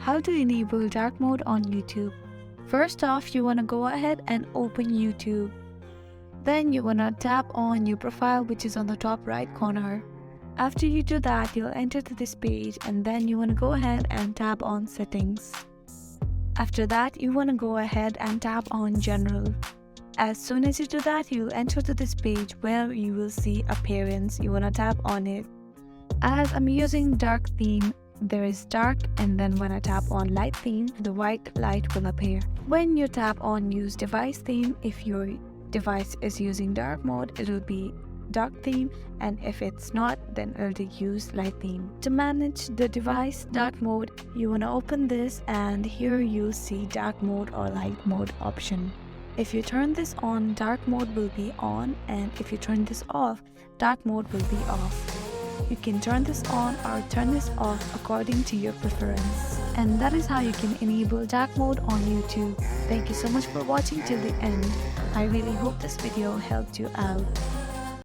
How to enable dark mode on YouTube. First off, you want to go ahead and open YouTube. Then you want to tap on your profile, which is on the top right corner. After you do that, you'll enter to this page, and then you want to go ahead and tap on settings. After that, you want to go ahead and tap on general. As soon as you do that, you'll enter to this page where you will see appearance. You want to tap on it. As I'm using dark theme, there is dark, and then when I tap on light theme, the white light will appear. When you tap on use device theme, if your device is using dark mode, it will be dark theme, and if it's not, then it'll use light theme. To manage the device dark mode, you want to open this, and here you'll see dark mode or light mode option. If you turn this on, dark mode will be on, and if you turn this off, dark mode will be off. You can turn this on or turn this off according to your preference. And that is how you can enable dark mode on YouTube. Thank you so much for watching till the end. I really hope this video helped you out.